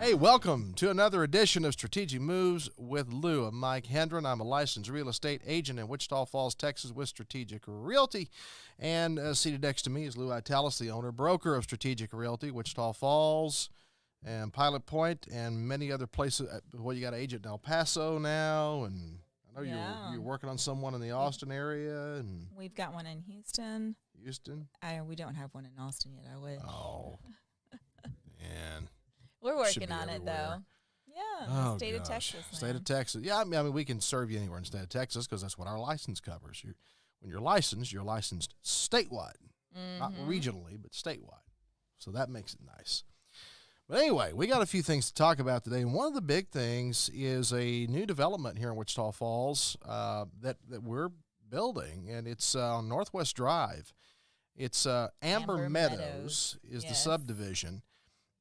Hey, welcome to another edition of Strategic Moves with Lou. I'm Mike Hendren. I'm a licensed real estate agent in Wichita Falls, Texas with Strategic Realty. And seated next to me is Lou Italis, the owner-broker of Strategic Realty, Wichita Falls and Pilot Point and many other places. Well, you got an agent in El Paso now, and I know you're working on someone in the Austin area. And we've got one in Houston. We don't have one in Austin yet. I wish. Oh, man. We're working on it, though. Yeah, state of Texas. Man. State of Texas. Yeah, I mean, we can serve you anywhere in the state of Texas because that's what our license covers. When you're licensed statewide, not regionally, but statewide. So that makes it nice. But anyway, we got a few things to talk about today. And one of the big things is a new development here in Wichita Falls that we're building, and it's on Northwest Drive. It's Amber Meadows is the subdivision.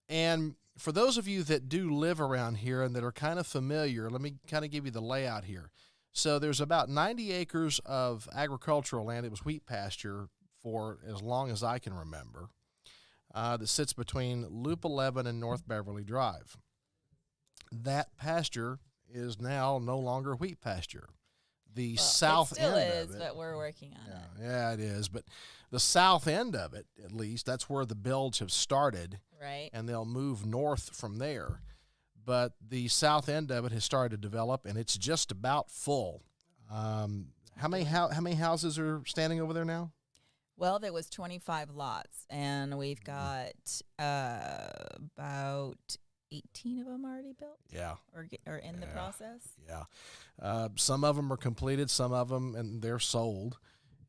And for those of you that do live around here and that are kind of familiar, let me kind of give you the layout here. So there's about 90 acres of agricultural land. It was wheat pasture for as long as I can remember that sits between Loop 11 and North Beverly Drive. That pasture is now no longer wheat pasture. The south end of it. It still is, but we're working on it. Yeah, it is. But the south end of it, at least, that's where the builds have started. Right. And they'll move north from there. But the south end of it has started to develop, and it's just about full. How many houses are standing over there now? Well, there was 25 lots, and we've got about 18 of them already built. Yeah. Or in the process. Yeah. Some of them are completed, some of them, and they're sold.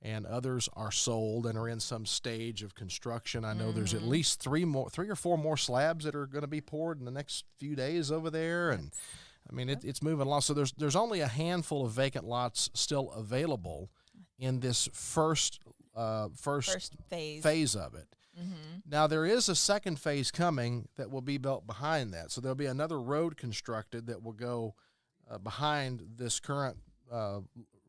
And others are sold and are in some stage of construction. I know there's at least three or four more slabs that are going to be poured in the next few days over there. And I mean, it's moving along. So there's only a handful of vacant lots still available in this first phase of it. Mm-hmm. Now, there is a second phase coming that will be built behind that. So there'll be another road constructed that will go behind this current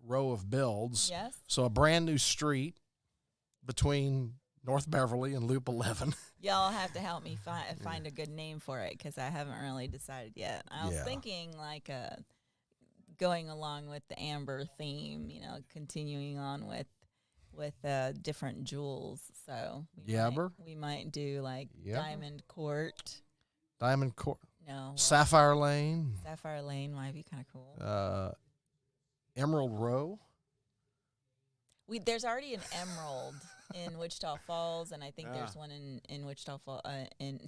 row of builds. Yes. So a brand new street between North Beverly and Loop 11. Y'all have to help me find a good name for it because I haven't really decided yet. I was thinking like going along with the Amber theme, continuing on with different jewels. So we might do like Diamond Court. Diamond Court. No. Sapphire Lane. Sapphire Lane might be kind of cool. Emerald Row. There's already an Emerald in Wichita Falls, and I think there's one in Wichita Falls. In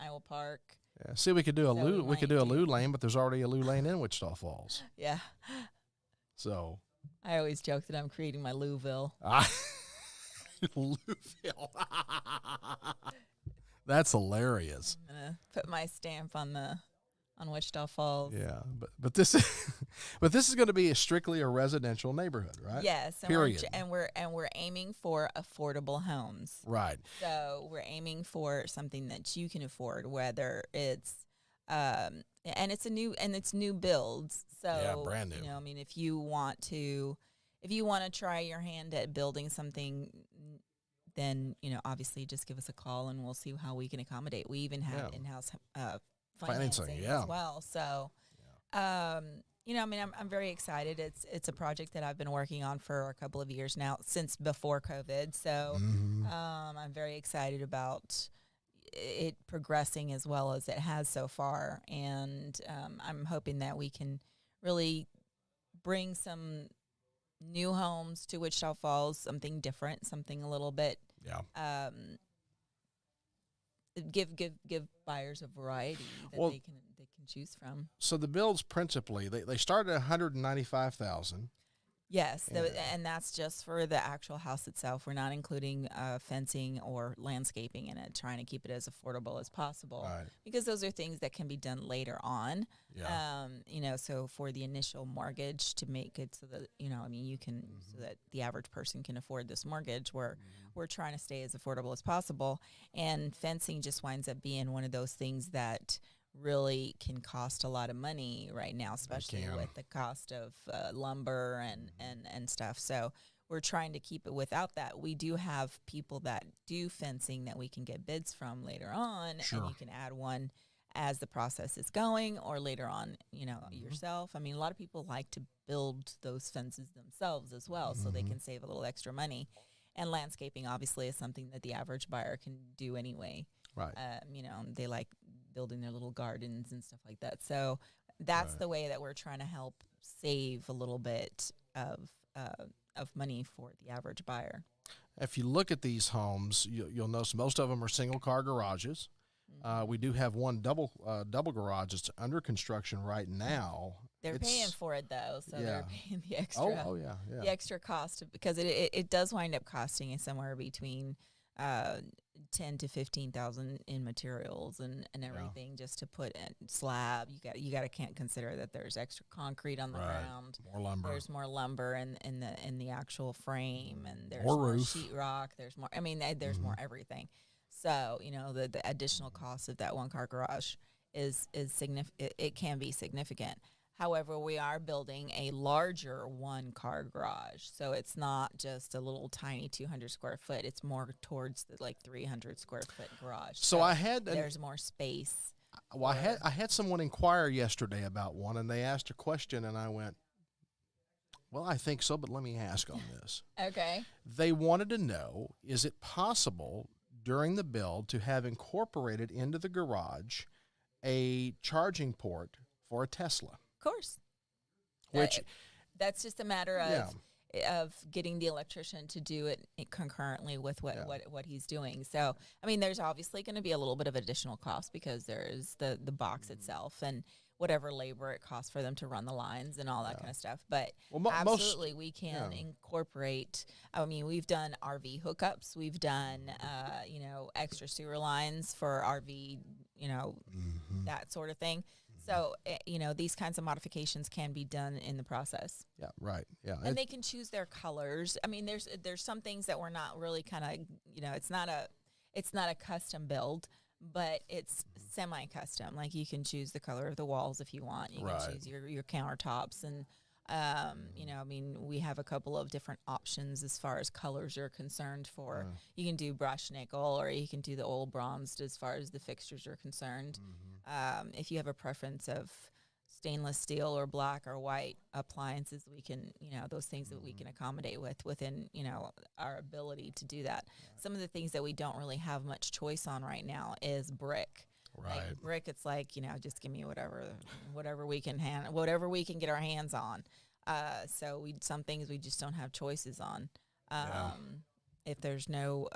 Iowa Park. Yeah. See, we could do a Lou. We could do a Lou Lane, but there's already a Lou Lane in Wichita Falls. Yeah. So. I always joke that I'm creating my Louville. Louville. That's hilarious. I'm gonna put my stamp on Wichita Falls. Yeah, but this is going to be strictly a residential neighborhood, right? Yes, period. We're aiming for affordable homes. Right. So we're aiming for something that you can afford, whether it's and it's new builds. So brand new. If you want to try your hand at building something, then obviously just give us a call and we'll see how we can accommodate. We even have in-house financing as well. So, I'm very excited. It's a project that I've been working on for a couple of years now, since before COVID. So, I'm very excited about it progressing as well as it has so far. And I'm hoping that we can really bring some new homes to Wichita Falls, something different, something a little bit. Give buyers a variety that they can choose from. So the builds principally they start at $195,000. Yes, and that's just for the actual house itself. We're not including fencing or landscaping in it, trying to keep it as affordable as possible. Right. Because those are things that can be done later on. Yeah. So for the initial mortgage to make it so that, you can, so that the average person can afford this mortgage, we're trying to stay as affordable as possible. And fencing just winds up being one of those things that really can cost a lot of money right now, especially with the cost of lumber and stuff. So we're trying to keep it without that. We do have people that do fencing that we can get bids from later on, Sure. and you can add one as the process is going, or later on, yourself. I mean, a lot of people like to build those fences themselves as well, so they can save a little extra money. And landscaping obviously is something that the average buyer can do anyway. Right. They like building their little gardens and stuff like that. So that's the way that we're trying to help save a little bit of money for the average buyer. If you look at these homes, you'll notice most of them are single-car garages. We do have one double garage that's under construction right now. They're paying for it though, so they're paying the extra. Yeah. The extra cost because it does wind up costing somewhere between $10,000 to $15,000 in materials and everything just to put in slab. You got to can't consider that there's extra concrete on the ground. More lumber. There's more lumber in the actual frame, and there's more more roof. sheetrock. There's more. I mean, there's more everything. So the additional cost of that one car garage is significant. It can be significant. However, we are building a larger one-car garage, so it's not just a little tiny 200 square foot. It's more towards the 300 square foot garage. So there's more space. Well, I had someone inquire yesterday about one, and they asked a question, and I went, "Well, I think so, but let me ask on this." Okay. They wanted to know: is it possible during the build to have incorporated into the garage a charging port for a Tesla? Of course. Which that's just a matter of getting the electrician to do it concurrently with what he's doing. So, I mean, there's obviously going to be a little bit of additional cost because there's the box itself and whatever labor it costs for them to run the lines and all that kind of stuff. But absolutely, we can incorporate. I mean, we've done RV hookups. We've done, extra sewer lines for RV, that sort of thing. So, these kinds of modifications can be done in the process. Yeah, right. Yeah. And they can choose their colors. I mean, there's some things that we're not really kind of, it's not a custom build, but it's semi-custom. Like you can choose the color of the walls if you want. You can choose your countertops and we have a couple of different options as far as colors are concerned for, you can do brushed nickel or you can do the oil bronzed as far as the fixtures are concerned. If you have a preference of stainless steel or black or white appliances, we can, those things that we can accommodate within, our ability to do that. Some of the things that we don't really have much choice on right now is brick. Right. Like brick, it's like, just give me whatever we can get our hands on. So some things we just don't have choices on. If there's no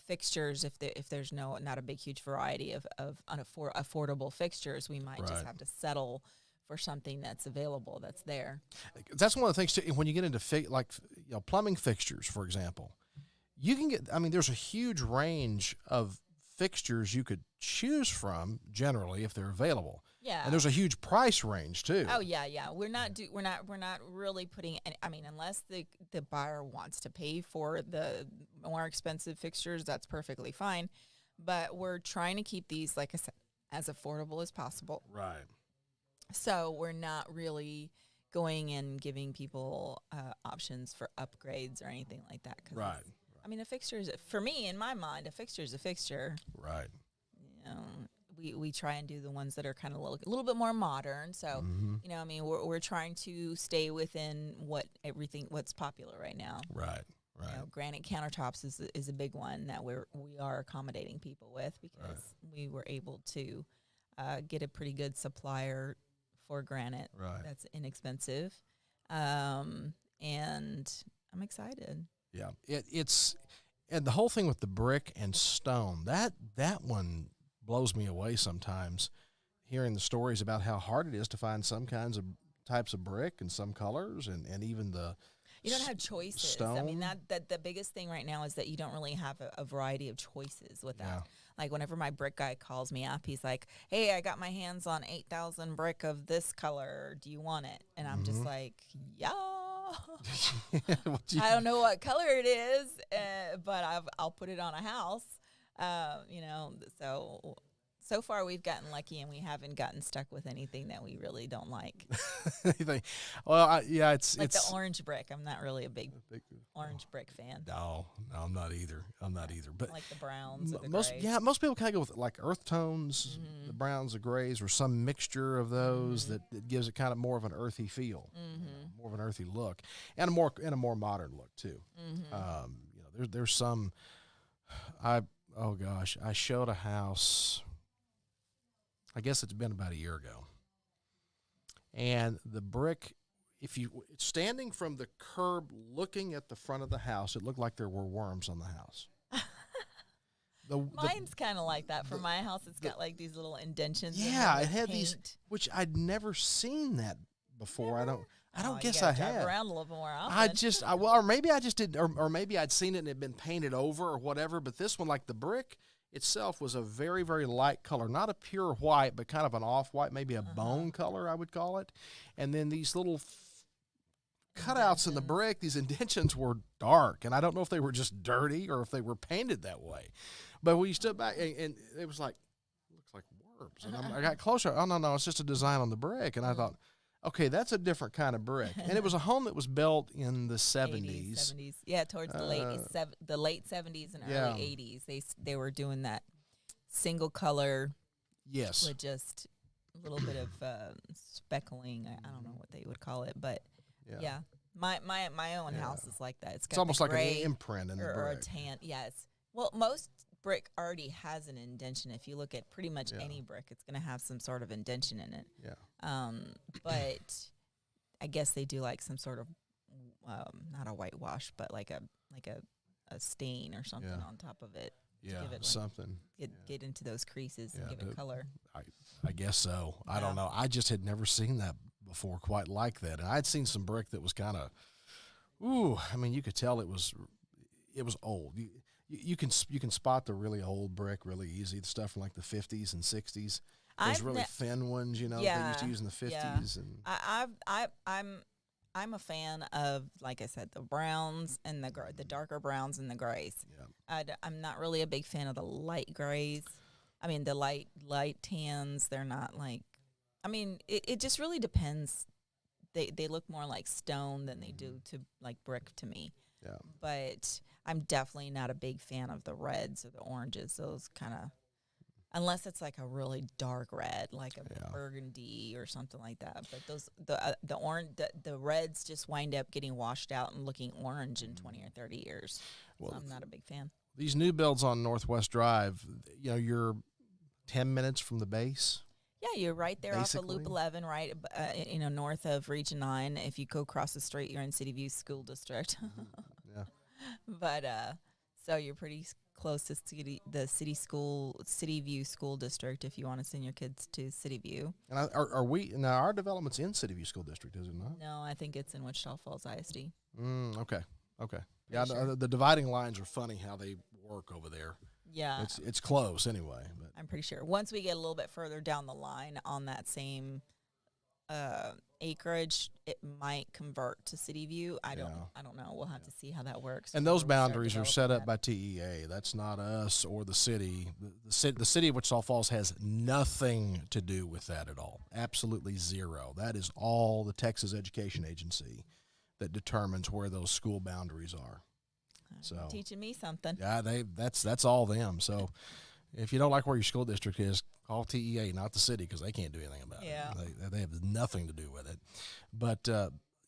fixtures, if there's not a big huge variety of affordable fixtures, we might just have to settle for something that's available, that's there. That's one of the things too, when you get into plumbing fixtures, for example, you can get. I mean, there's a huge range of fixtures you could choose from generally if they're available. Yeah. And there's a huge price range too. Oh yeah. We're not really putting unless the buyer wants to pay for the more expensive fixtures, that's perfectly fine. But we're trying to keep these, like I said, as affordable as possible. Right. So we're not really going and giving people options for upgrades or anything like that. Right. I mean, a fixture is, for me, in my mind, a fixture is a fixture. Right. We try and do the ones that are kind of a little bit more modern. So, we're trying to stay within what's popular right now. Right. Granite countertops is a big one that we are accommodating people with because we were able to get a pretty good supplier for granite that's inexpensive, and I'm excited. Yeah, it's and the whole thing with the brick and stone, that one blows me away sometimes, hearing the stories about how hard it is to find some types of brick and some colors and even the you don't have choices. Stone. I mean, that the biggest thing right now is that you don't really have a variety of choices with that. Like whenever my brick guy calls me up, he's like, "Hey, I got my hands on 8,000 brick of this color. Do you want it?" And I'm just like, "Yeah." I don't know what color it is, but I'll put it on a house. So So far, we've gotten lucky, and we haven't gotten stuck with anything that we really don't like. Anything. Well, yeah, it's Like the orange brick. I'm not really a big orange brick fan. No, I'm not either. But I like the browns or the most grays. most people kind of go with like earth tones, the browns, the grays, or some mixture of those that gives it kind of more of an earthy feel, more of an earthy look, and a more modern look too. There's some. I showed a house. I guess it's been about a year ago, and the brick. If you standing from the curb looking at the front of the house, it looked like there were worms on the house. Mine's kind of like that. For my house, it's got like these little indentions. Yeah, it had these, which I'd never seen that before. Never? I don't You guess gotta I drive had. around a little bit more often. Or maybe I just did, or maybe I'd seen it and it had been painted over or whatever. But this one, like the brick itself, was a very, very light color, not a pure white, but kind of an off-white, maybe a bone color, I would call it. And then these little cutouts in the brick, these indentions were dark, and I don't know if they were just dirty or if they were painted that way. But when you stood back, and it was like, looks like worms. And I got closer. Oh, no, it's just a design on the brick. And I thought, okay, that's a different kind of brick. And it was a home that was built in the 70s. 70s. Yeah, towards the late 70s and early 80s. They were doing that single color. Yes. With just a little bit of speckling. I don't know what they would call it, but yeah. My own house is like that. It's almost like an imprint in the brick. Or a tan. Yes. Well, most brick already has an indention. If you look at pretty much any brick, it's going to have some sort of indention in it. Yeah. But I guess they do like some sort of not a whitewash, but like a stain or something on top of it. Yeah, give it something. Get into those creases and give it color. I guess so. I don't know. I just had never seen that before quite like that. And I'd seen some brick that was kind of, I mean, you could tell it was old. You can spot the really old brick really easy, the stuff from like the 50s and 60s. Those really thin ones, they used to use in the 50s. And I'm a fan of, like I said, the browns and the darker browns and the grays. Yeah. I'm not really a big fan of the light grays. I mean, the light tans, they're not like, I mean, it just really depends. They look more like stone than they do to like brick to me. Yeah. But I'm definitely not a big fan of the reds or the oranges. Those kind of, unless it's like a really dark red, like a burgundy or something like that. But those the reds just wind up getting washed out and looking orange in 20 or 30 years. Well, so I'm not a big fan. These new builds on Northwest Drive, you're 10 minutes from the base. Yeah, you're right there basically off of Loop 11, right? North of Region 9. If you go across the street, you're in City View School District. Yeah. But so you're pretty close to the City View School District if you want to send your kids to City View. And are we now? Our development's in City View School District, is it not? No, I think it's in Wichita Falls ISD. Okay. Yeah, sure. The dividing lines are funny how they work over there. Yeah, it's close anyway. But I'm pretty sure once we get a little bit further down the line on that same acreage, it might convert to City View. I don't know. We'll have to see how that works. And those boundaries are set up by TEA. That's not us or the city. The city of Wichita Falls has nothing to do with that at all. Absolutely zero. That is all the Texas Education Agency that determines where those school boundaries are. So teaching me something. Yeah, that's all them. So if you don't like where your school district is, call TEA, not the city, because they can't do anything about it. They have nothing to do with it. But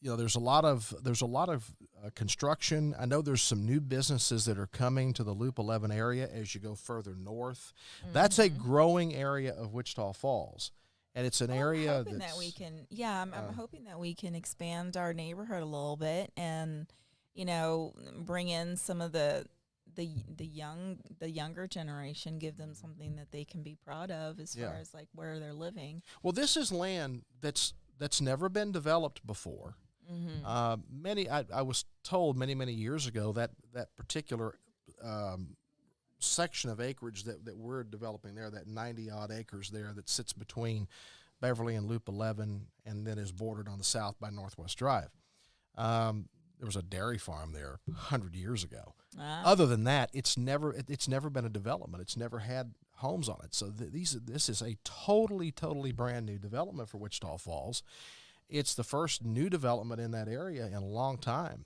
there's a lot of construction. I know there's some new businesses that are coming to the Loop 11 area as you go further north. Mm-hmm. That's a growing area of Wichita Falls. And it's an area I'm hoping that we can expand our neighborhood a little bit and, bring in some of the younger generation, give them something that they can be proud of as far as like where they're living. Well, this is land that's never been developed before. Mm-hmm. I was told many years ago that particular section of acreage that we're developing there, that 90-odd acres there that sits between Beverly and Loop 11 and then is bordered on the south by Northwest Drive. There was a dairy farm there 100 years ago. Other than that, it's never been a development. It's never had homes on it. So this is a totally brand new development for Wichita Falls. It's the first new development in that area in a long time.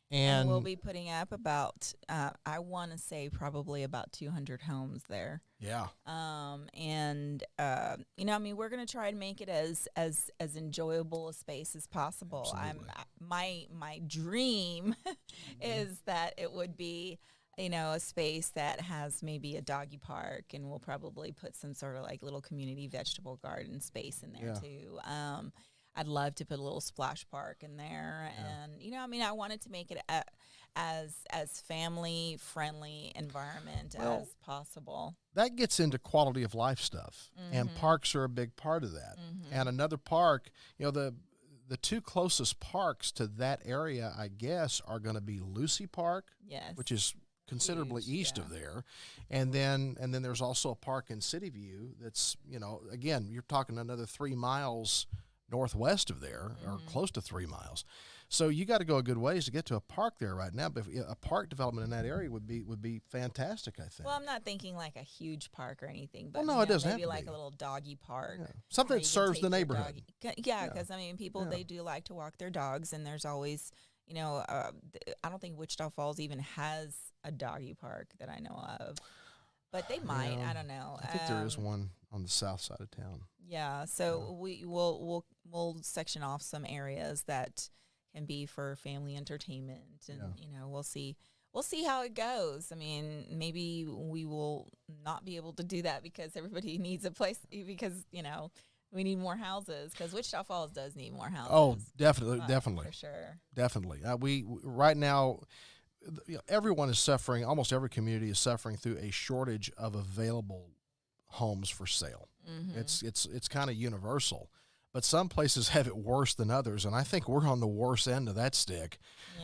And we'll be putting up about, I want to say probably about 200 homes there. Yeah. We're going to try to make it as enjoyable a space as possible. Absolutely. My dream is that it would be, a space that has maybe a doggy park, and we'll probably put some sort of like little community vegetable garden space in there too. I'd love to put a little splash park in there, and I wanted to make it as family friendly environment as possible. That gets into quality of life stuff, and parks are a big part of that. And another park, the two closest parks to that area, I guess, are going to be Lucy Park, which is considerably east of there, and then there's also a park in City View that's again, you're talking another 3 miles northwest of there, or close to 3 miles. So you got to go a good ways to get to a park there right now. But a park development in that area would be fantastic, I think. Well, I'm not thinking like a huge park or anything, but it doesn't have maybe to like be a little doggy park, something that serves the neighborhood. Because people they do like to walk their dogs, and there's always I don't think Wichita Falls even has a doggy park that I know of, but they might. I don't know. I think there is one on the south side of town. Yeah, so we'll section off some areas that can be for family entertainment, and we'll see how it goes. I mean, maybe we will not be able to do that because everybody needs a place, because we need more houses, because Wichita Falls does need more houses. Oh, definitely, for sure, definitely. We right now, everyone is suffering. Almost every community is suffering through a shortage of available homes for sale. It's kind of universal, but some places have it worse than others, and I think we're on the worst end of that stick.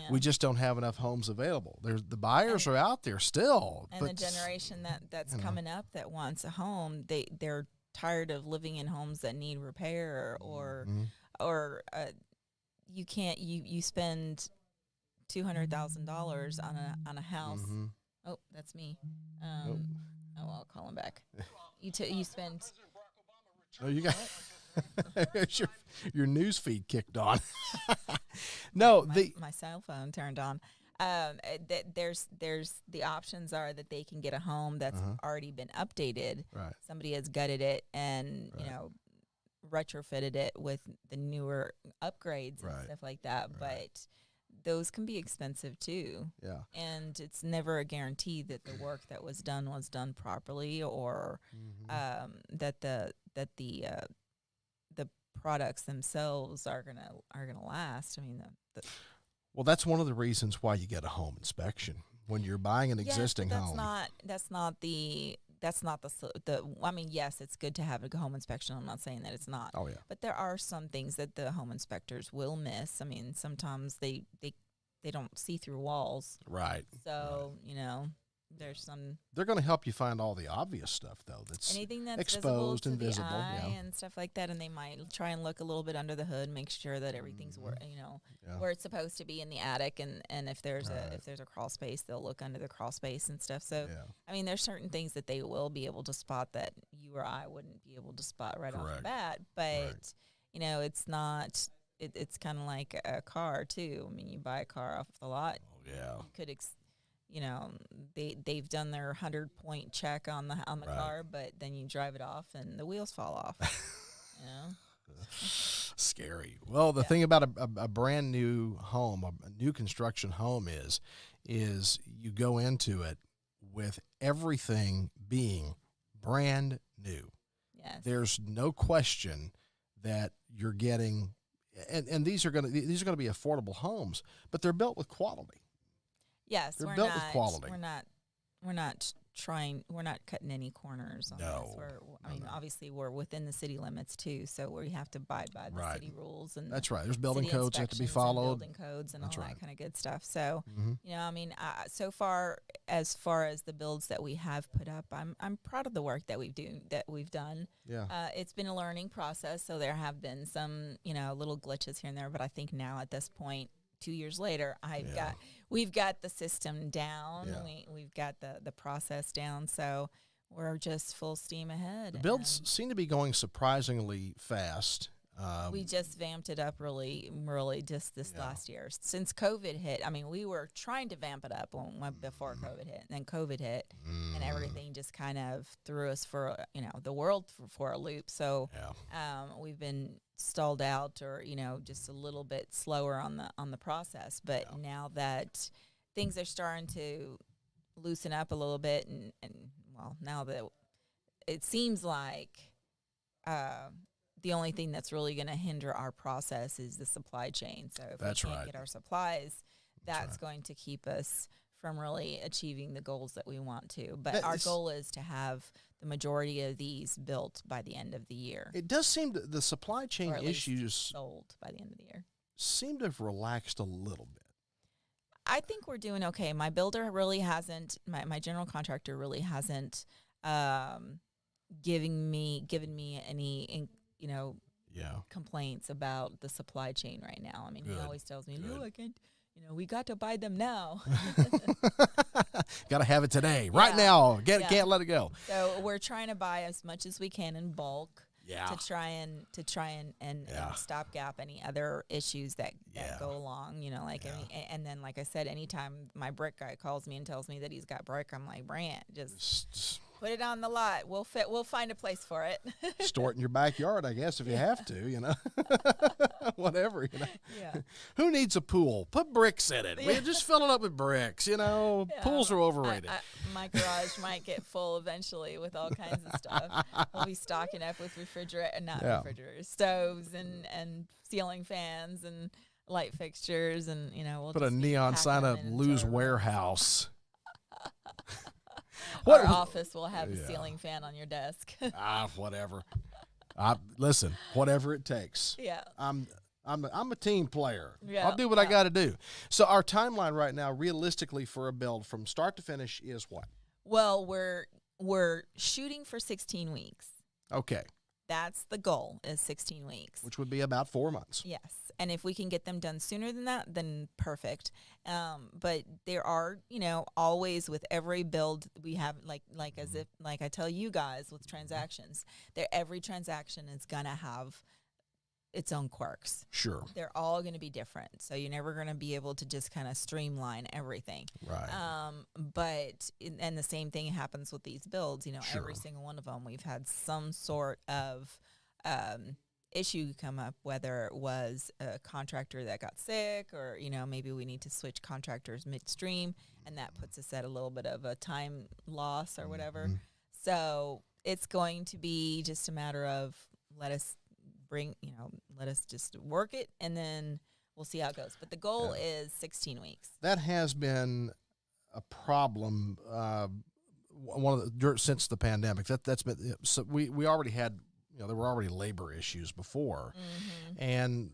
We just don't have enough homes available. The buyers are out there still, and the generation that's coming up that wants a home, they're tired of living in homes that need repair, or you spend $200,000 on a house. Oh, that's me. I'll call him back. You spend. Oh, you got your news feed kicked on. No, my cell phone turned on. There's the options are that they can get a home that's already been updated. Right. Somebody has gutted it and retrofitted it with the newer upgrades and stuff like that. But those can be expensive too. Yeah. And it's never a guarantee that the work that was done properly, or that the products themselves are gonna last. I mean, well, that's one of the reasons why you get a home inspection when you're buying an existing home. That's not the I mean, yes, it's good to have a home inspection. I'm not saying that it's not. Oh, yeah. But there are some things that the home inspectors will miss. I mean, sometimes they don't see through walls. Right. So, there's some. They're going to help you find all the obvious stuff, though. That's anything that's exposed and visible visible, to the eye and stuff like that. And they might try and look a little bit under the hood, make sure that everything's where it's supposed to be in the attic. And if there's a crawl space, they'll look under the crawl space and stuff. So, I mean, there's certain things that they will be able to spot that you or I wouldn't be able to spot right off the bat. But it's not. It's kind of like a car too. I mean, you buy a car off the lot. Oh, yeah. You could they've done their 100-point check on the car, but then you drive it off and the wheels fall off. Scary. Well, the thing about a brand new home, a new construction home is you go into it with everything being brand new. Yes. There's no question that you're getting, and these are going to be affordable homes, but they're built with quality. Yes, they're built with quality. We're not cutting any corners on this. Obviously we're within the city limits too, so we have to abide by the city rules, and that's right. There's building codes that have to be followed, building codes and all that kind of good stuff. So so far as the builds that we have put up, I'm proud of the work that we've done. Yeah, it's been a learning process, so there have been some little glitches here and there, but I think now at this point, 2 years later, we've got the system down. Yeah. We've got the process down. So we're just full steam ahead. The builds and seem to be going surprisingly fast. we just vamped it up really just this Yeah. last year. Since COVID hit, I mean, we were trying to vamp it up before COVID hit. And then COVID hit, and everything just kind of threw us for, the world for a loop. So Yeah. we've been stalled out or, just a little bit slower on the process. But Yeah. now that things are starting to loosen up a little bit and well, now that it seems like the only thing that's really going to hinder our process is the supply chain. So if That's we can't right. get our supplies, that's right. going to keep us from really achieving the goals that we want to. But That our is- goal is to have the majority of these built by the end of the year, It does seem that the supply chain or at least issues sold by the end of the year. seem to have relaxed a little bit. I think we're doing okay. My builder really hasn't, my general contractor really hasn't given me any, Yeah. complaints about the supply chain right now. I mean, Good. he always tells me, Good. no, I can't, we got to buy them now. Got to have it today, right Yeah. now. Yeah. Can't let it go. So we're trying to buy as much as we can in bulk Yeah. to try and Yeah. stopgap any other issues that Yeah. go along, like and then like I said, anytime my brick guy calls me and tells me that he's got brick, I'm like, Brant, just put it on the lot. We'll find a place for it. Store it in your backyard, I guess, if you have to, whatever, Yeah. Who needs a pool? Put bricks in it. We Yeah. just fill it up with bricks, Pools are overrated. My garage might get full eventually with all kinds of stuff. We'll be stocking up with refrigerators, stoves and ceiling fans and light fixtures, and we'll Put a just be neon packing sign them up, into Lou's our room. Warehouse. Our office will have Yeah. a ceiling fan on your desk. Whatever. Listen, whatever it takes. Yeah. I'm a team player. Yeah, I'll do what I yeah. got to do. So our timeline right now, realistically, for a build from start to finish is what? Well, we're shooting for 16 weeks. Okay, That's the goal, is 16 weeks. which would be about 4 months. Yes, and if we can get them done sooner than that, then perfect. But there are, always with every build we have, like as if, like I tell you guys with transactions, every transaction is gonna have its own quirks. Sure. They're all going to be different, so you're never going to be able to just kind of streamline everything. Right. And the same thing happens with these builds. Sure. Every single one of them, we've had some sort of issue come up, whether it was a contractor that got sick, or maybe we need to switch contractors midstream, and that puts us at a little bit of a time loss or whatever. Mhm. So it's going to be just a matter of let us just work it, and then we'll see how it goes. But the goal is 16 weeks. That has been a problem. One of the since the pandemic. That's been so we already had. There were already labor issues before, and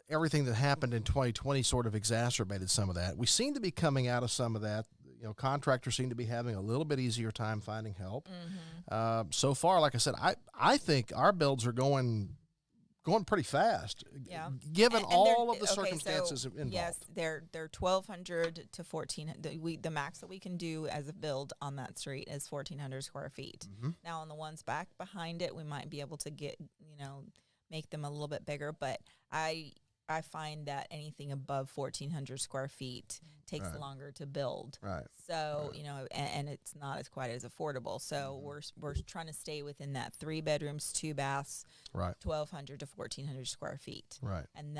everything that happened in 2020 sort of exacerbated some of that. We seem to be coming out of some of that. Contractors seem to be having a little bit easier time finding help. So far, like I said, I think our builds are going pretty fast, given all of the circumstances involved. Yes, they're 1,200 to 1,400. The max that we can do as a build on that street is 1,400 square feet. Now, on the ones back behind it, we might be able to make them a little bit bigger, but I find that anything above 1,400 square feet takes Right. longer to build. Right. So, and it's not as quite as affordable. So we're trying to stay within that 3 bedrooms, 2 baths, Right. 1,200 to 1,400 square feet. Right. And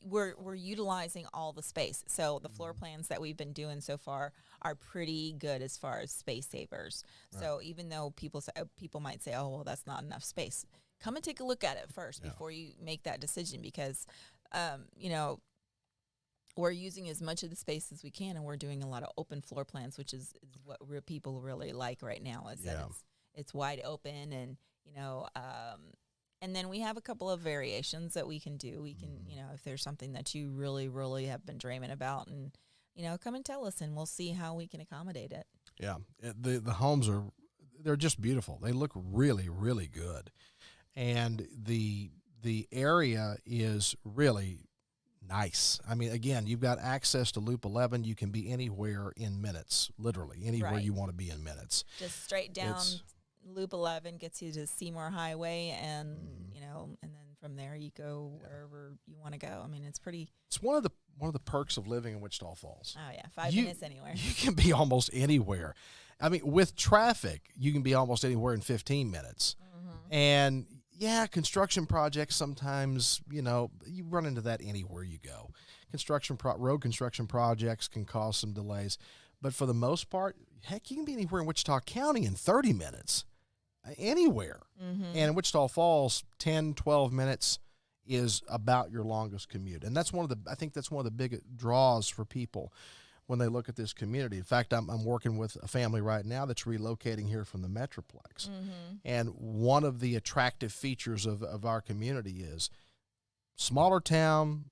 we're utilizing all the space. So the floor plans that we've been doing so far are pretty good as far as space savers. Right. So even though people might say, oh, well, that's not enough space, come and take a look at it first before you make that decision, because, we're using as much of the space as we can, and we're doing a lot of open floor plans, which is what people really like right now. Is that it's wide open, and and then we have a couple of variations that we can do. We can, if there's something that you really, really have been dreaming about, and come and tell us, and we'll see how we can accommodate it. Yeah, the homes they're just beautiful. They look really, really good, and the area is really nice. I mean, again, you've got access to Loop 11. You can be anywhere in minutes, literally anywhere Right. you want to be in minutes. Just straight down It's- Loop 11 gets you to Seymour Highway, and you know, and then from there you go wherever you want to go. I mean, it's pretty. It's one of the perks of living in Wichita Falls. Oh yeah, 5 You- minutes anywhere. You can be almost anywhere. I mean, with traffic, you can be almost anywhere in 15 minutes. And yeah, construction projects sometimes, you know, you run into that anywhere you go. Road construction projects can cause some delays, but for the most part, heck, you can be anywhere in Wichita County in 30 minutes, anywhere. And in Wichita Falls, 10, 12 minutes is about your longest commute. And that's I think that's one of the big draws for people when they look at this community. In fact, I'm working with a family right now that's relocating here from the Metroplex. And one of the attractive features of our community is smaller town,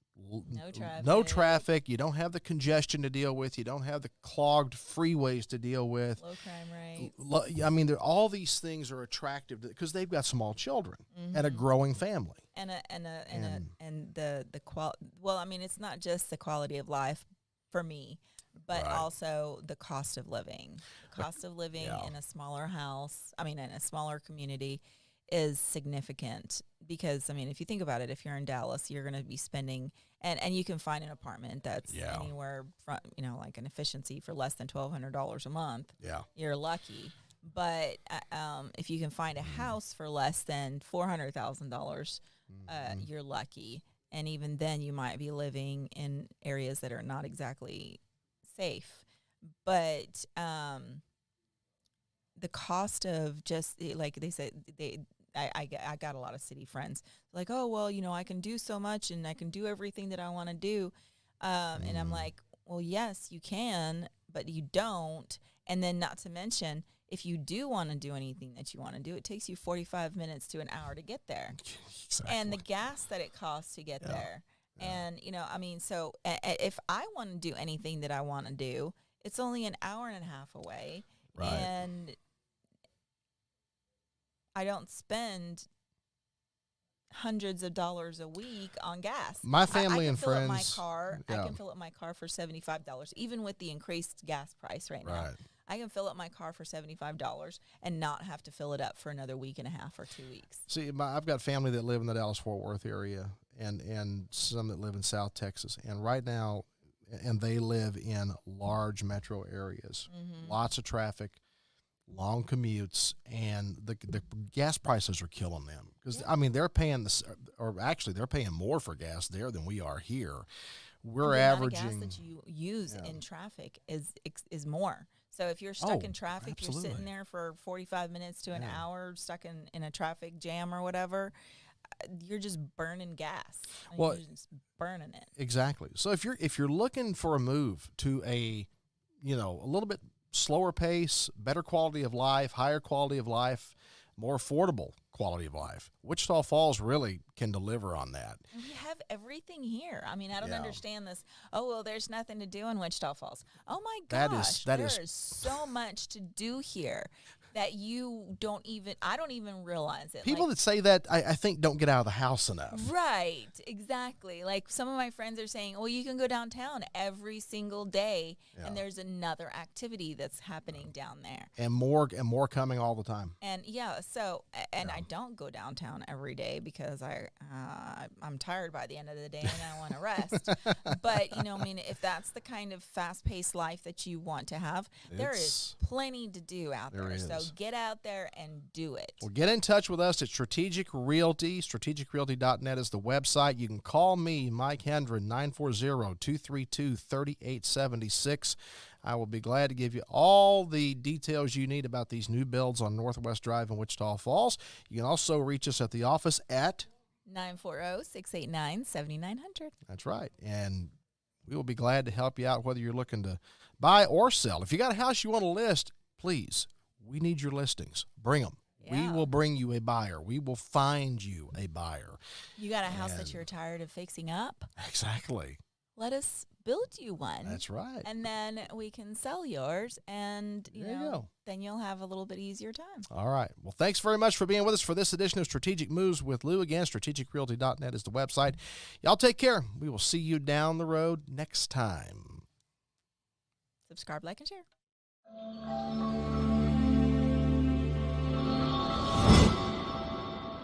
no traffic. You don't have the congestion to deal with. You don't have the clogged freeways to deal with. Low crime rate. I mean, all these things are attractive because they've got small children and a growing family. And the qual. Well, I mean, it's not just the quality of life for me, but Right. also the cost of living. The cost of living Yeah. in a smaller house, in a smaller community, is significant because, I mean, if you think about it, if you're in Dallas, you're going to be spending, and you can find an apartment that's Yeah. anywhere from, like an efficiency for less than $1,200 a month. Yeah. You're lucky. But if you can find a house for less than $400,000, you're lucky. And even then, you might be living in areas that are not exactly safe. But the cost of just, like they said, I got a lot of city friends like, oh, well, I can do so much and I can do everything that I want to do. And I'm like, well, yes, you can, but you don't. And then not to mention, if you do want to do anything that you want to do, it takes you 45 minutes to an hour to get there. Exactly. And the gas that it costs to get Yeah. there. And, so if I want to do anything that I want to do, it's only an hour and a half away. Right. And I don't spend hundreds of dollars a week on gas. My family I and can fill up my friends- car. yeah. I can fill up my car for $75, even with the increased gas price right now. Right. I can fill up my car for $75 and not have to fill it up for another week and a half or 2 weeks. See, I've got family that live in the Dallas-Fort Worth area and some that live in South Texas. And right now, and they live in large metro areas, lots of traffic, long commutes, and the gas prices are killing them. Because, I mean, they're paying they're paying more for gas there than we are here. We're the averaging. amount of gas that you use Yeah. in traffic is more. So if you're stuck Oh, in traffic, you're absolutely. sitting there for 45 minutes to an Yeah. hour stuck in a traffic jam or whatever, you're just burning gas. I mean, Well, you're just burning it. Exactly. So if you're looking for a move to a little bit slower pace, better quality of life, higher quality of life, more affordable quality of life, Wichita Falls really can deliver on that. We have everything here. I mean, I don't Yeah. understand this. Oh, well, there's nothing to do in Wichita Falls. Oh my That gosh, is- there is so much to do here that I don't even realize it. People Like, that say that, I think, don't get out of the house enough. right, exactly. Like some of my friends are saying, well, you can go downtown every single day, Yeah. and there's another activity that's happening down there. And more coming all the time. And I don't go downtown every day because I'm tired by the end of the day and I want to rest. But if that's the kind of fast-paced life that you want to have, there is plenty to do out There there. is. So get out there and do it. Well, get in touch with us at Strategic Realty. StrategicRealty.net is the website. You can call me, Mike Hendren, 940-232-3876. I will be glad to give you all the details you need about these new builds on Northwest Drive in Wichita Falls. You can also reach us at the office at 940-689-7900. That's right. And we will be glad to help you out whether you're looking to buy or sell. If you got a house you want to list, please, we need your listings. Bring them. We Yeah. will bring you a buyer. We will find you a buyer. You got a house that And- you're tired of fixing up? Exactly. Let us build you one. That's right. And then we can sell yours, and There you go. then you'll have a little bit easier time. All right. Well, thanks very much for being with us for this edition of Strategic Moves with Lou. Again, strategicrealty.net is the website. Y'all take care. We will see you down the road next time. Subscribe, like, and share.